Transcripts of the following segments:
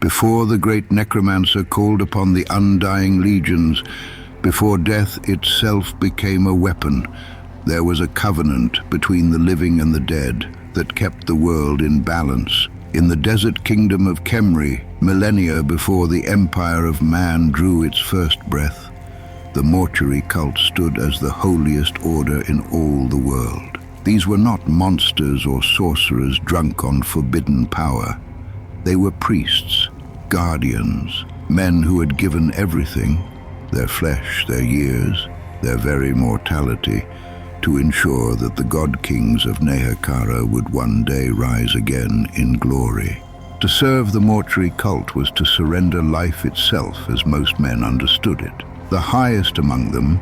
Before the great necromancer called upon the undying legions, before death itself became a weapon, there was a covenant between the living and the dead that kept the world in balance. In the desert kingdom of Khemri, millennia before the empire of man drew its first breath, the mortuary cult stood as the holiest order in all the world. These were not monsters or sorcerers drunk on forbidden power. They were priests, guardians, men who had given everything, their flesh, their years, their very mortality, to ensure that the god-kings of Nehekara would one day rise again in glory. To serve the mortuary cult was to surrender life itself as most men understood it. The highest among them,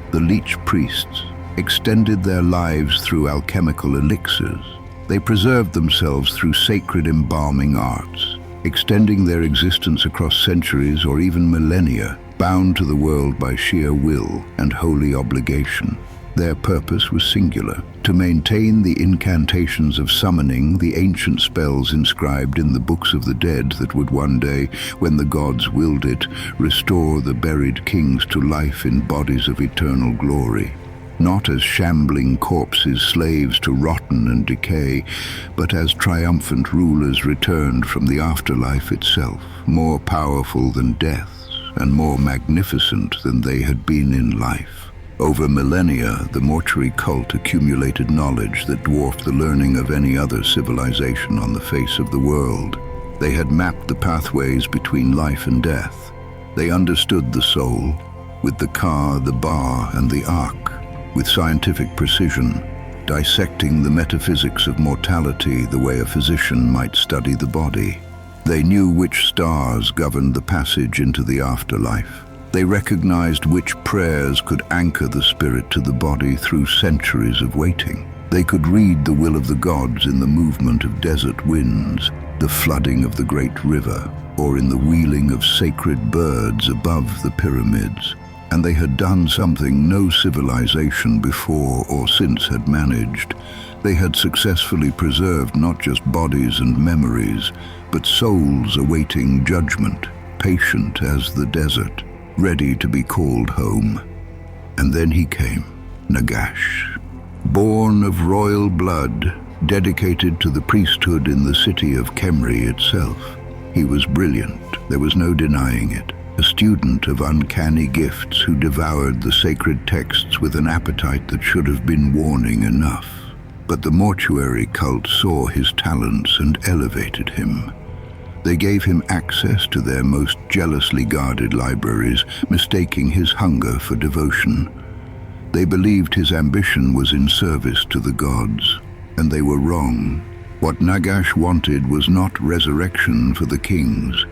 the leech priests, extended their lives through alchemical elixirs. They preserved themselves through sacred embalming arts, extending their existence across centuries or even millennia, bound to the world by sheer will and holy obligation. Their purpose was singular: to maintain the incantations of summoning, the ancient spells inscribed in the books of the dead that would one day, when the gods willed it, restore the buried kings to life in bodies of eternal glory. Not as shambling corpses, slaves to rotten and decay, but as triumphant rulers returned from the afterlife itself, more powerful than death and more magnificent than they had been in life. Over millennia, the mortuary cult accumulated knowledge that dwarfed the learning of any other civilization on the face of the world. They had mapped the pathways between life and death. They understood the soul, with the Ka, the Ba, and the Ak, with scientific precision, dissecting the metaphysics of mortality the way a physician might study the body. They knew which stars governed the passage into the afterlife. They recognized which prayers could anchor the spirit to the body through centuries of waiting. They could read the will of the gods in the movement of desert winds, the flooding of the great river, or in the wheeling of sacred birds above the pyramids. And they had done something no civilization before or since had managed. They had successfully preserved not just bodies and memories, but souls awaiting judgment, patient as the desert, ready to be called home. And then he came, Nagash, born of royal blood, dedicated to the priesthood in the city of Khemri itself. He was brilliant, there was no denying it. A student of uncanny gifts who devoured the sacred texts with an appetite that should have been warning enough. But the mortuary cult saw his talents and elevated him. They gave him access to their most jealously guarded libraries, mistaking his hunger for devotion. They believed his ambition was in service to the gods, and they were wrong. What Nagash wanted was not resurrection for the kings.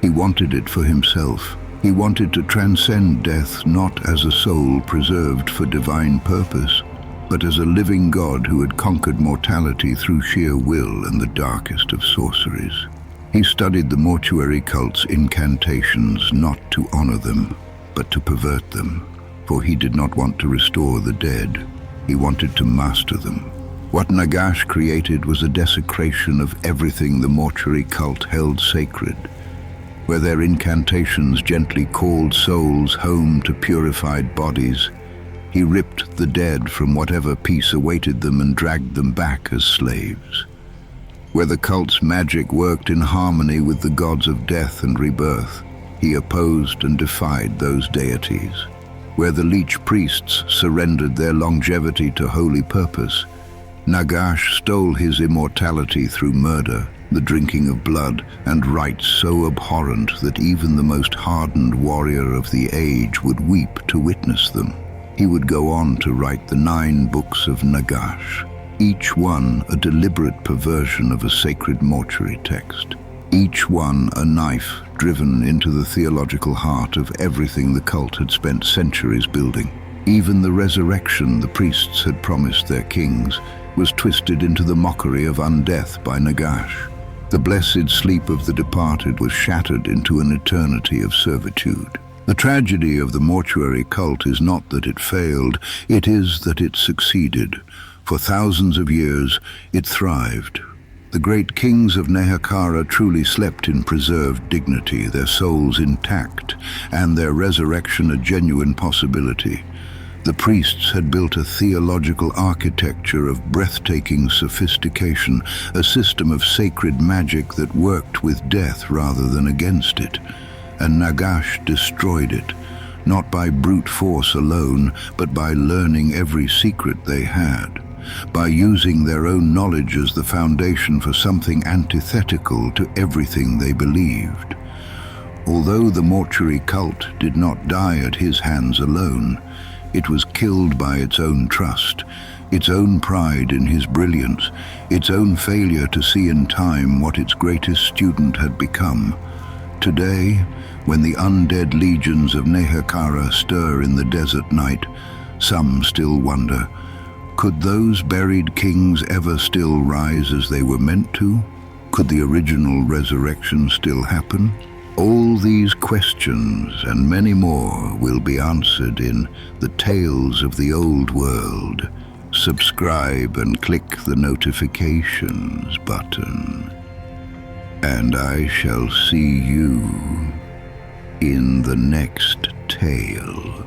He wanted it for himself. He wanted to transcend death not as a soul preserved for divine purpose, but as a living god who had conquered mortality through sheer will and the darkest of sorceries. He studied the mortuary cult's incantations not to honor them, but to pervert them, for he did not want to restore the dead. He wanted to master them. What Nagash created was a desecration of everything the mortuary cult held sacred. Where their incantations gently called souls home to purified bodies, he ripped the dead from whatever peace awaited them and dragged them back as slaves. Where the cult's magic worked in harmony with the gods of death and rebirth, he opposed and defied those deities. Where the leech priests surrendered their longevity to holy purpose, Nagash stole his immortality through murder, the drinking of blood, and rites so abhorrent that even the most hardened warrior of the age would weep to witness them. He would go on to write the 9 books of Nagash, each one a deliberate perversion of a sacred mortuary text, each one a knife driven into the theological heart of everything the cult had spent centuries building. Even the resurrection the priests had promised their kings was twisted into the mockery of undeath by Nagash. The blessed sleep of the departed was shattered into an eternity of servitude. The tragedy of the mortuary cult is not that it failed, it is that it succeeded. For thousands of years, it thrived. The great kings of Nehekara truly slept in preserved dignity, their souls intact, and their resurrection a genuine possibility. The priests had built a theological architecture of breathtaking sophistication, a system of sacred magic that worked with death rather than against it. And Nagash destroyed it, not by brute force alone, but by learning every secret they had, by using their own knowledge as the foundation for something antithetical to everything they believed. Although the Mortuary cult did not die at his hands alone, it was killed by its own trust, its own pride in his brilliance, its own failure to see in time what its greatest student had become. Today, when the undead legions of Nehekara stir in the desert night, some still wonder, could those buried kings ever still rise as they were meant to? Could the original resurrection still happen? All these questions and many more will be answered in The Tales of the Old World. Subscribe and click the notifications button. And I shall see you in the next tale.